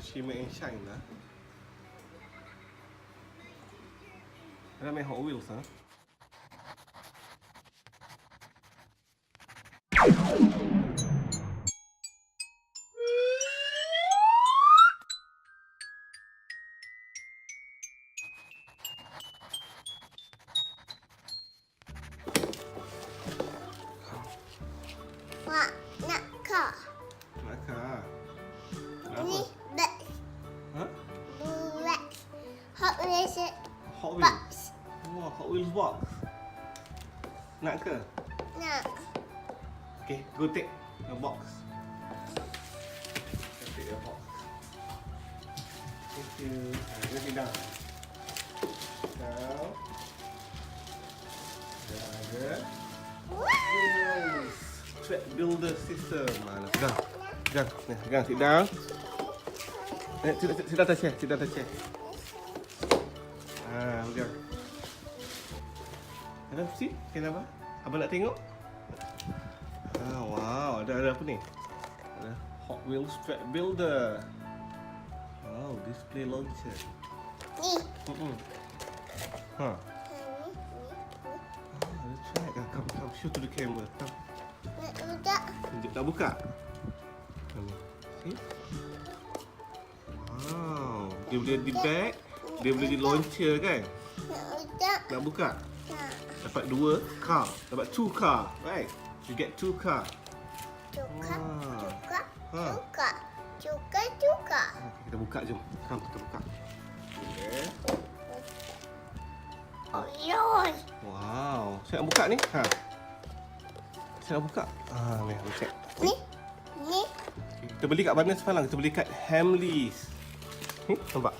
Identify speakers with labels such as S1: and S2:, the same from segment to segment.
S1: to shimmer and shine lah. Ada main Hot Wheels ah.
S2: Nak kah?
S1: Nak kah?
S2: Ini box.
S1: Ha?
S2: Box. Hot Wheels
S1: Hot
S2: box.
S1: Wheels. Wah, Hot Wheels box. Nak ke?
S2: Nak.
S1: Okay, go take the box. Take the box. Thank you. Just sit down. Down. Ada. Track builder system. Mana? Pegang. Pegang. Ni, pegang. Sit down. Sit down atas chair. Sit down atas chair. Pegang. Ada si? Kenapa? Abang nak tengok? Wow, ada apa ni? Ada Hot Wheels Track Builder. Wow, display launcher.
S2: Ni.
S1: Ha. Ada track. Come, show to the camera. Come.
S2: Nak buka.
S1: Tunjuk tak buka. See? Wow, dia boleh di bag, dia boleh di launcher kan?
S2: Nak buka.
S1: Nak buka?
S2: Nak.
S1: Dapat 2 car, dapat 2 car, right? You get 2 car.
S2: Cuka.
S1: Wah.
S2: Cuka.
S1: Ha.
S2: Cuka. Cuka. Cuka.
S1: Okay, kita buka jom. Come, kita buka. Okay.
S2: Oh, yoi.
S1: Wow, saya nak buka ni. Ha. Saya nak buka. Ni, aku check.
S2: Ni. Ni.
S1: Okay, kita beli kat mana semalam? Kita beli kat Hamleys. Ni, nampak?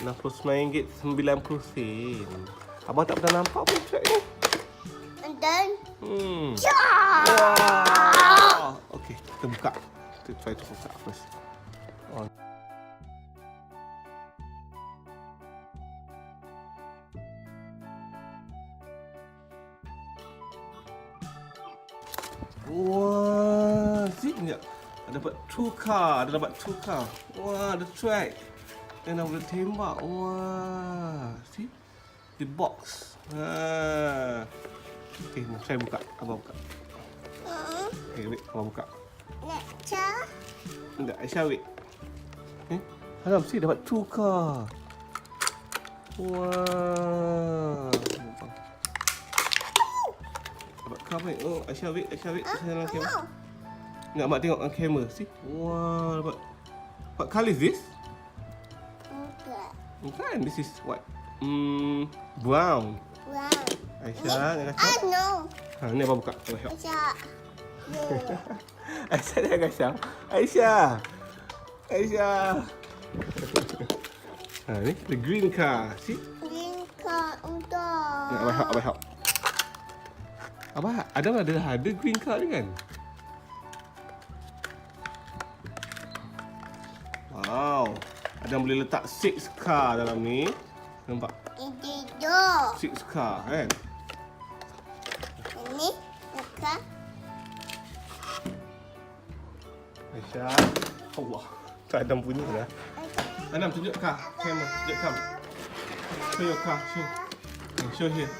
S1: RM69.90. Abang tak pernah nampak pun track ni.
S2: And then.
S1: Wow. Okay, kita buka. Kita try to buka first. Oh. Wah, see sekejap. Dapat 2 car, dapat 2 car. Wah, ada track. Dan dah boleh tembak. Wah, see? The box. Okay, saya buka. Abang buka. Okay, wait, abang buka.
S2: Nak cah.
S1: Enggak, Aisya wait. Haram, see dapat 2 car. Wah. Dapat car baik. Oh, Aisya wait. Saya dalam kamera. Nak mak tengok dalam kamera. See? Wah, dapat. What colour is this? Bukan, this is what? Brown.
S2: Wow.
S1: Aisya, jangan kacau.
S2: No.
S1: Ni abang buka. Abang help.
S2: Macam.
S1: Aisya jangan kacau. Aisya. Ni the green car. See?
S2: Green car untuk.
S1: Abang help. Abang ada green car ni kan? Wow. Adam boleh letak 6 car dalam ni. Nampak?
S2: Ini dua.
S1: 6 car kan?
S2: Ini bukan.
S1: Aisya. Allah. Tu Adam punya dah. Adam tunjuk car. Camera. Tunjuk car. Show your car. Show here.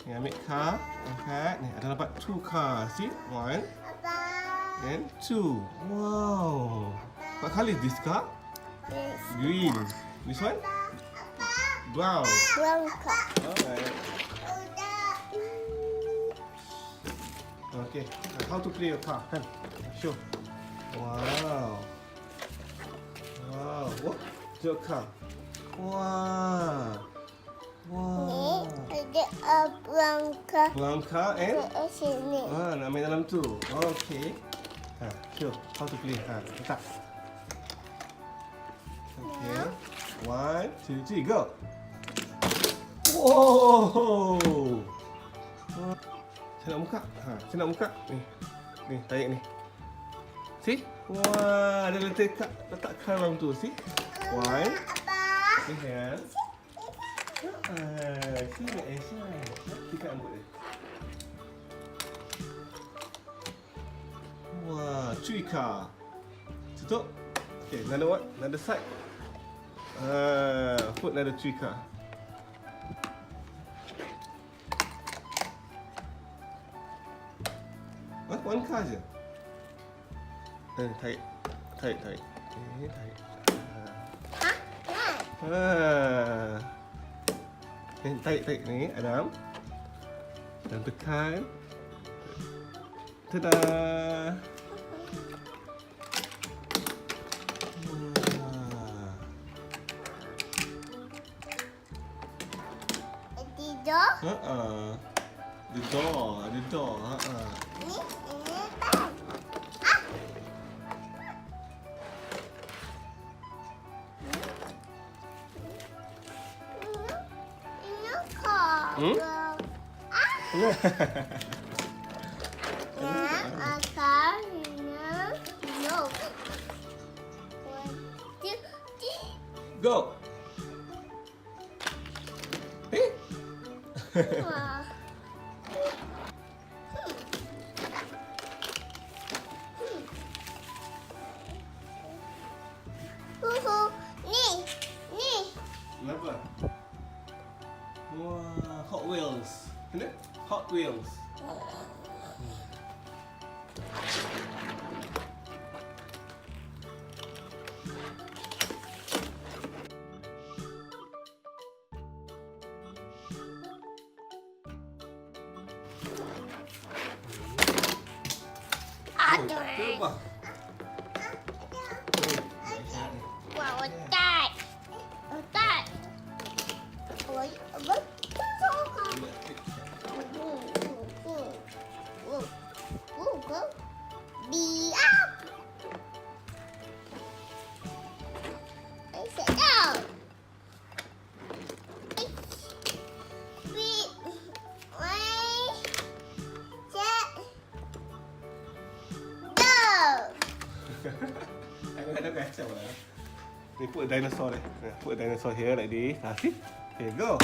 S1: Ni ambil car. Angkat. Ni ada dapat 2 car. See? 1 and 2. Wow. What colour is this car? Green. This one? Brown.
S2: Brown car.
S1: Alright. Okay. How to play your car? Kan? Show. Wow. What? Your car. Wow.
S2: Ni ada brown car.
S1: Brown car and?
S2: Kat sini.
S1: Nak main dalam tu. Okay. Show. How to play. Letak. Okay. 1, 2, 3, go. Wow. Saya nak buka. Ni, tarik ni. See? Wah, ada letak car dalam tu. See? 1.
S2: Abah.
S1: Ni hand. Sini Aisya. Tikat rambut dia. Wah, 3 car. Tutup. Okay, another what? Another side. Put another 3 car. What? 1 car je? Tarik. Tarik. Tarik. Tarik ni, Adam. Dan tekan. Tada!
S2: Tidur.
S1: The door.
S2: Ini tak. Ini kau.
S1: Go.
S2: Ni.
S1: Kenapa? Wah, Hotwheels. Kena? Hotwheels. Tembak.
S2: Wah, otak. Diam. Sedap.
S1: Ada kacau lah. Ni put a dinosaur there. Put a dinosaur here like this. See? Okay, go.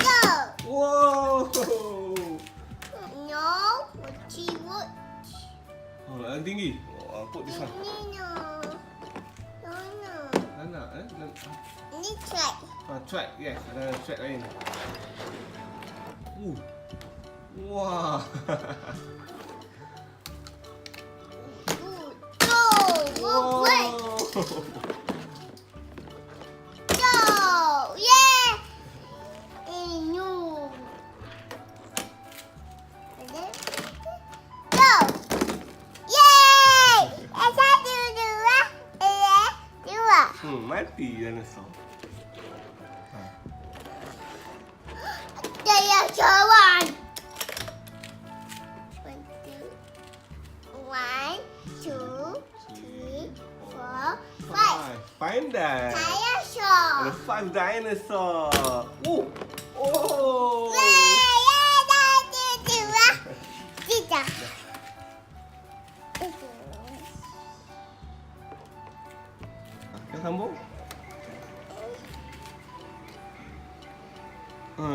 S1: Whoa!
S2: No, wood.
S1: Oh, yang tinggi. Oh, put this one.
S2: No.
S1: Anak,
S2: Ini track.
S1: track, yes. Ada track lain. Wah.
S2: Go. Yeah. No. Go. Yay! Satu, dua.
S1: Mati dinosaur.
S2: Saya cawan. 1, 2, 3, 4, 5.
S1: Pandai.
S2: Saya show.
S1: Ada 5 dinosaur. Oh.
S2: Satu, dua, tiga.
S1: Kita sambung.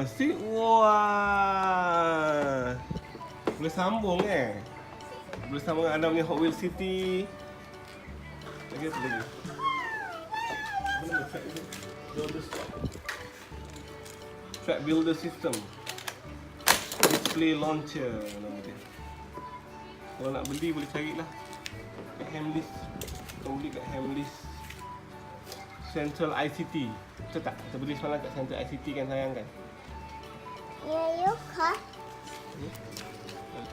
S1: See? Wah. Boleh sambung Boleh sambung dengan Adam ni Hot Wheels City. Lagi apa lagi? Mana track ni? Track Builder System. Display Launcher nama dia. Kalau nak beli boleh carilah kat Hamleys. Kau beli kat Hamleys Central ICT. Betul tak? Kita beli semalam kat Central ICT kan, sayang kan?
S2: Ya, kah?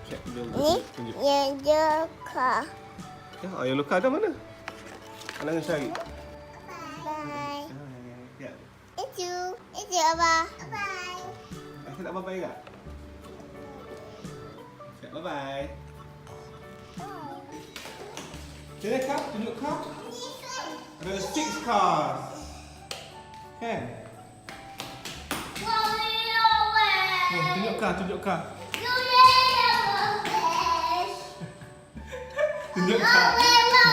S1: Track Builder
S2: Ni,
S1: tunjuk.
S2: ya, kah?
S1: Yellow car dah mana? Alang cari.
S2: Bye.
S1: Ya.
S2: Itu apa? Bye.
S1: Saya nak bye-bye tak? Bye-bye. Sini kak, tunjuk kak. Ada 6 cars. Kan? Tunjuk kak. Tunjuk kak.
S2: Wow.